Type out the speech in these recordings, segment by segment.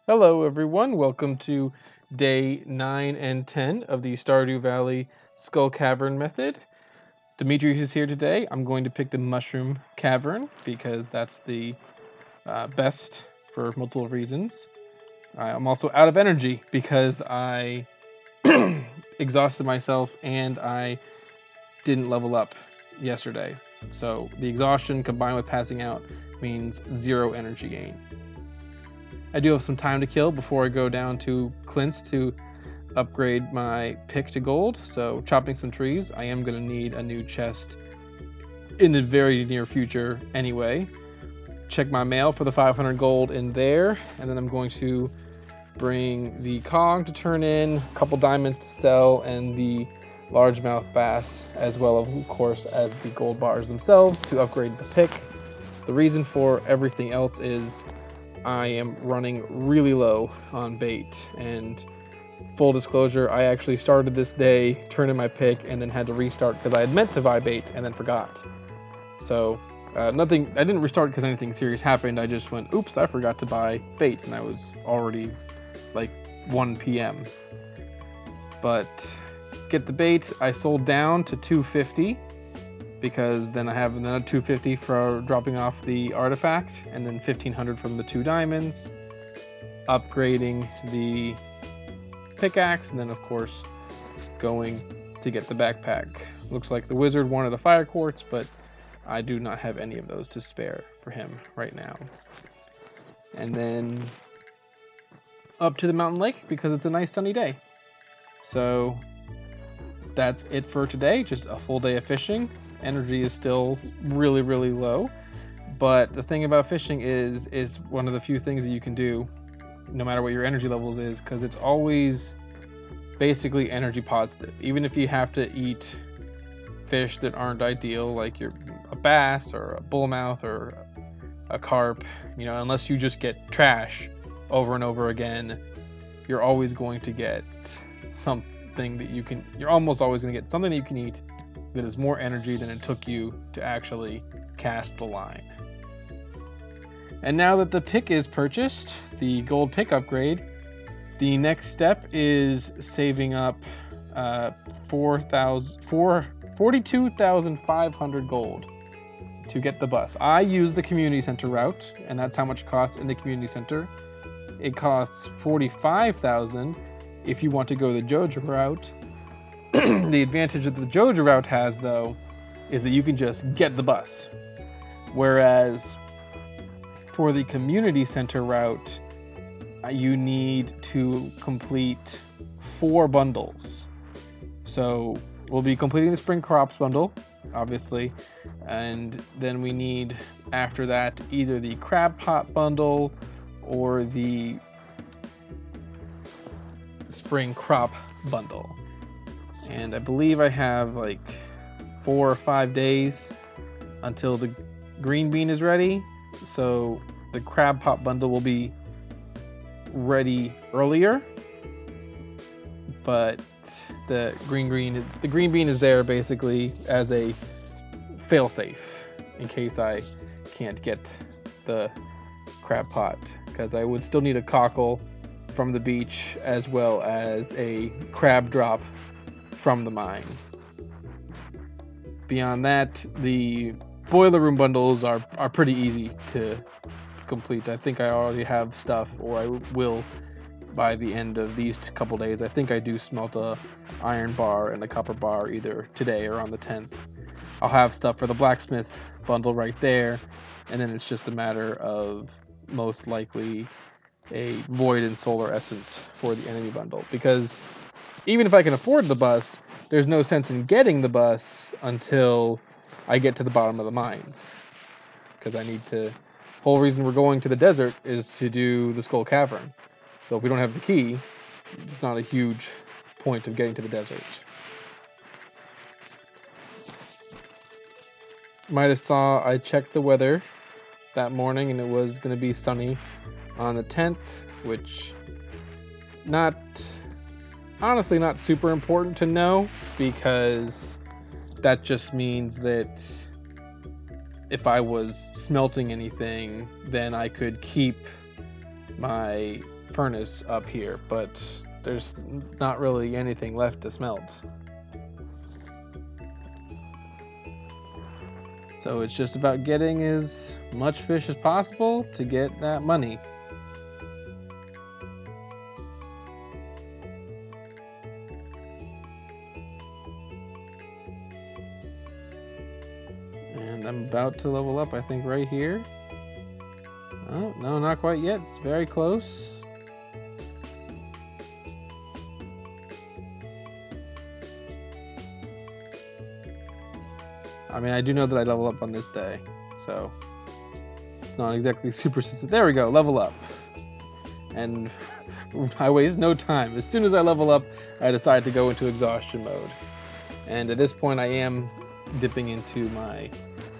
Hello, everyone. Welcome to day 9 and 10 of the Stardew Valley Skull Cavern method. Demetrius is here today. I'm going to pick the Mushroom Cavern because that's the best for multiple reasons. I'm also out of energy because I exhausted myself and I didn't level up yesterday. So the exhaustion combined with passing out means 0 energy gain. I do have some time to kill before I go down to Clint's to upgrade my pick to gold. So chopping some trees, I am going to need a new chest in the very near future anyway. Check my mail for the 500 gold in there, and then I'm going to bring the cog to turn in, a couple diamonds to sell, and the largemouth bass, as well of course as the gold bars themselves to upgrade the pick. The reason for everything else is I am running really low on bait, and full disclosure, I actually started this day, turned in my pick, and then had to restart because I had meant to buy bait and then forgot. So I didn't restart because anything serious happened. I just went, oops, I forgot to buy bait, and I was already like 1 p.m. But get the bait, I sold down to 250 because then I have another 250 for dropping off the artifact, and then 1500 from the 2 diamonds, upgrading the pickaxe, and then of course going to get the backpack. Looks like the wizard wanted a fire quartz, but I do not have any of those to spare for him right now. And then up to the mountain lake because it's a nice sunny day. So that's it for today. Just a full day of fishing. Energy is still really low, but the thing about fishing is one of the few things that you can do no matter what your energy levels is, because it's always basically energy positive. Even if you have to eat fish that aren't ideal, like a bass or a bullmouth or a carp, unless you just get trash over and over again, you're always going to get something that you're almost always going to get something that you can eat that is more energy than it took you to actually cast the line. And now that the pick is purchased, the gold pick upgrade, the next step is saving up 42,500 gold to get the bus. I use the community center route, and that's how much it costs in the community center. It costs 45,000 if you want to go the Joja route. The advantage that the Joja route has, though, is that you can just get the bus. Whereas for the community center route, you need to complete 4 bundles. So we'll be completing the spring crops bundle, obviously, and then we need, after that, either the crab pot bundle or the spring crop bundle. And I believe I have like 4 or 5 days until the green bean is ready. So the crab pot bundle will be ready earlier, but the green bean is there basically as a failsafe in case I can't get the crab pot, because I would still need a cockle from the beach as well as a crab drop from the mine. Beyond that, the boiler room bundles are pretty easy to complete. I think I already have stuff, or I will by the end of these couple days. I think I do smelt a iron bar and a copper bar either today or on the 10th. I'll have stuff for the blacksmith bundle right there, and then it's just a matter of most likely a void and solar essence for the enemy bundle, because even if I can afford the bus, there's no sense in getting the bus until I get to the bottom of the mines, because I need to. Whole reason we're going to the desert is to do the Skull Cavern. So if we don't have the key, it's not a huge point of getting to the desert. Might have saw I checked the weather that morning and it was going to be sunny on the 10th, which honestly not super important to know, because that just means that if I was smelting anything, then I could keep my furnace up here, but there's not really anything left to smelt. So it's just about getting as much fish as possible to get that money. And I'm about to level up, I think, right here. Oh, no, not quite yet. It's very close. I mean, I do know that I level up on this day, so it's not exactly super consistent. There we go, level up. And I waste no time. As soon as I level up, I decide to go into exhaustion mode. And at this point, I am dipping into my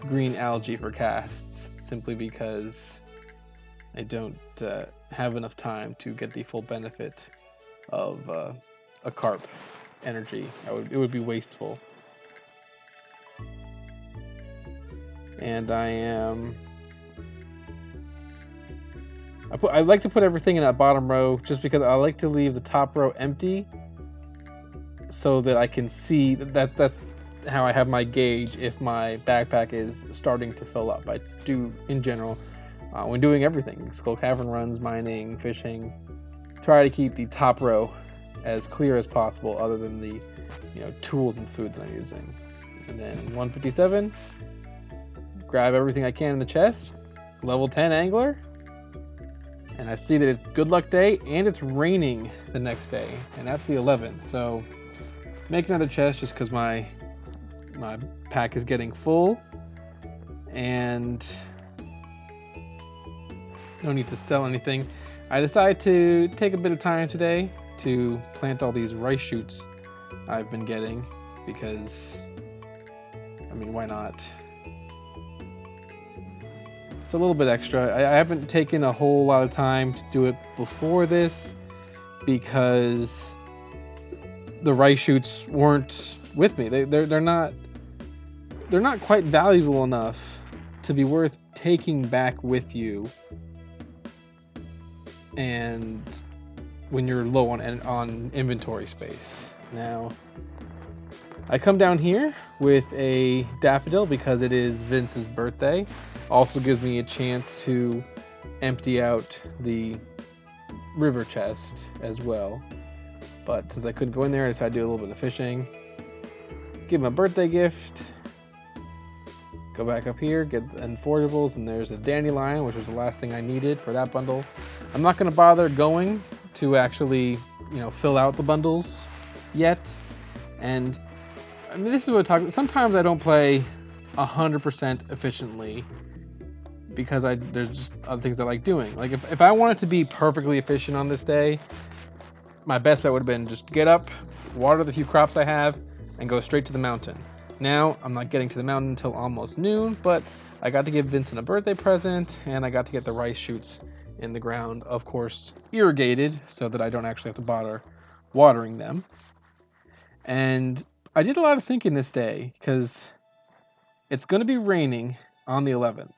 green algae for casts, simply because I don't have enough time to get the full benefit of a carp energy. It would be wasteful. And I like to put everything in that bottom row just because I like to leave the top row empty so that I can see that's how I have my gauge if my backpack is starting to fill up. I do in general when doing everything, Skull Cavern runs, mining, fishing, try to keep the top row as clear as possible other than the tools and food that I'm using. And then 157. Grab everything I can in the chest. Level 10 angler. And I see that it's good luck day and it's raining the next day. And that's the 11th. So make another chest just because my pack is getting full. And no need to sell anything. I decided to take a bit of time today to plant all these rice shoots I've been getting because, I mean, why not? It's a little bit extra. I haven't taken a whole lot of time to do it before this because the rice shoots weren't with me. They're not quite valuable enough to be worth taking back with you. And when you're low on inventory space. Now, I come down here with a daffodil because it is Vince's birthday. Also gives me a chance to empty out the river chest as well. But since I couldn't go in there, I decided to do a little bit of fishing. Give him a birthday gift. Go back up here, get unforgeables, and there's a dandelion, which was the last thing I needed for that bundle. I'm not going to bother going to actually, fill out the bundles yet. And I mean, this is what I talk about. Sometimes I don't play 100% efficiently because there's just other things I like doing. Like if I wanted to be perfectly efficient on this day, my best bet would have been just get up, water the few crops I have, and go straight to the mountain. Now, I'm not getting to the mountain until almost noon, but I got to give Vincent a birthday present, and I got to get the rice shoots in the ground, of course, irrigated, so that I don't actually have to bother watering them. And I did a lot of thinking this day, because it's going to be raining on the 11th.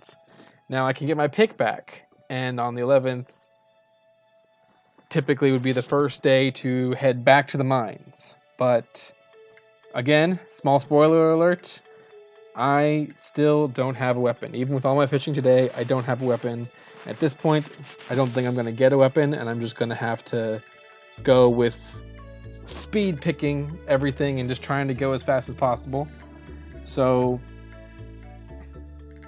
Now, I can get my pick back, and on the 11th, typically would be the first day to head back to the mines. But again, small spoiler alert, I still don't have a weapon. Even with all my fishing today, I don't have a weapon. At this point, I don't think I'm going to get a weapon, and I'm just going to have to go with speed picking everything and just trying to go as fast as possible. So,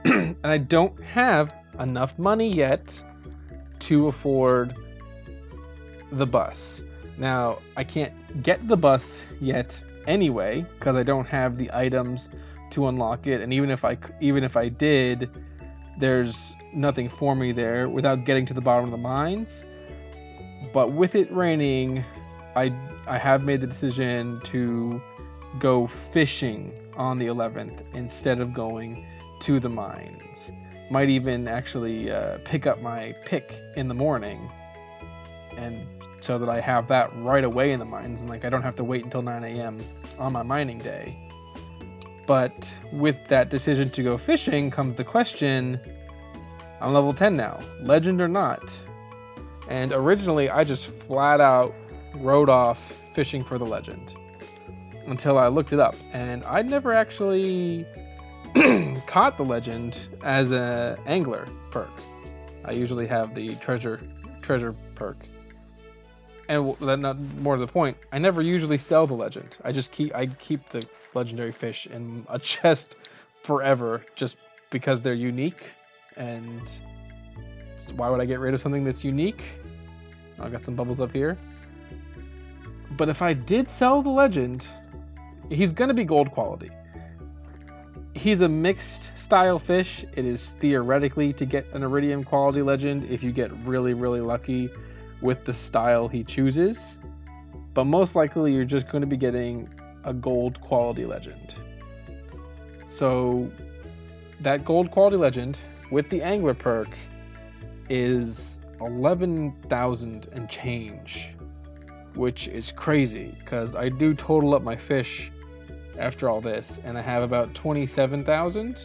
and I don't have enough money yet to afford the bus. Now, I can't get the bus yet anyway because I don't have the items to unlock it, and even if I did, there's nothing for me there without getting to the bottom of the mines. But with it raining, I have made the decision to go fishing on the 11th instead of going to the mines. Might even actually pick up my pick in the morning, and so that I have that right away in the mines, and I don't have to wait until 9 a.m. on my mining day. But with that decision to go fishing comes the question, I'm level 10 now, legend or not. And originally, I just flat out wrote off fishing for the legend until I looked it up, and I'd never actually caught the legend as an angler perk. I usually have the treasure perk, and not more to the point, I never usually sell the legend. I keep the legendary fish in a chest forever, just because they're unique. And why would I get rid of something that's unique? I got some bubbles up here. But if I did sell the legend, he's gonna be gold quality. He's a mixed style fish. It is theoretically to get an iridium quality legend if you get really, really lucky with the style he chooses. But most likely you're just going to be getting a gold quality legend. So that gold quality legend with the angler perk is 11,000 and change, which is crazy because I do total up my fish after all this, and I have about 27,000.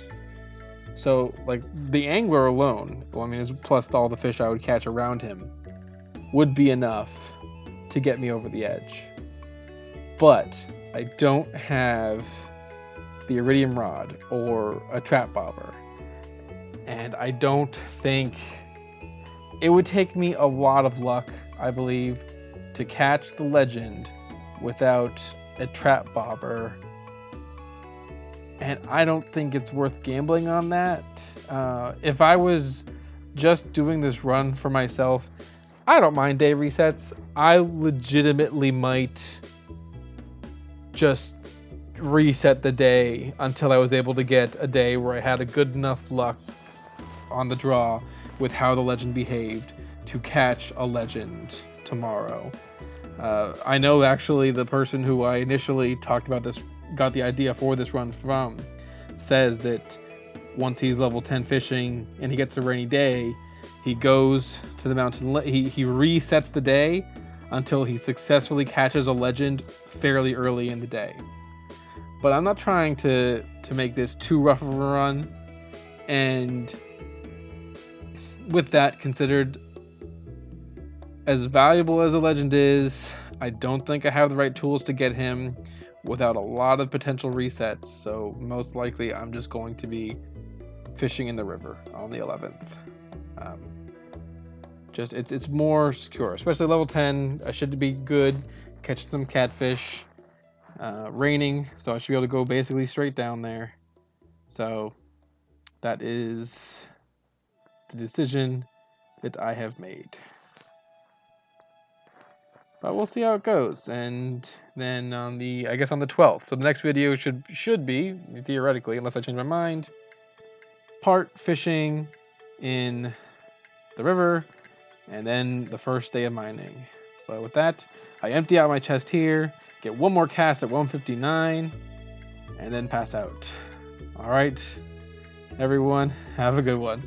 So, like, the angler alone, well, I mean, plus all the fish I would catch around him, would be enough to get me over the edge. But I don't have the iridium rod or a trap bobber, and I don't think it would take me a lot of luck, I believe, to catch the legend without a trap bobber. And I don't think it's worth gambling on that. If I was just doing this run for myself, I don't mind day resets. I legitimately might just reset the day until I was able to get a day where I had a good enough luck on the draw with how the legend behaved to catch a legend tomorrow. I know actually the person who I initially talked about this, got the idea for this run from, says that once he's level 10 fishing and he gets a rainy day, he goes to the mountain, he resets the day until he successfully catches a legend fairly early in the day. But I'm not trying to make this too rough of a run, and with that considered, as valuable as a legend is, I don't think I have the right tools to get him without a lot of potential resets, so most likely I'm just going to be fishing in the river on the 11th. It's more secure, especially level 10. I should be good, catching some catfish, raining, so I should be able to go basically straight down there. So that is the decision that I have made. But we'll see how it goes, and then on the 12th. So the next video should be, theoretically, unless I change my mind, part fishing in the river, and then the first day of mining. But with that, I empty out my chest here, get one more cast at 159, and then pass out. All right, everyone, have a good one.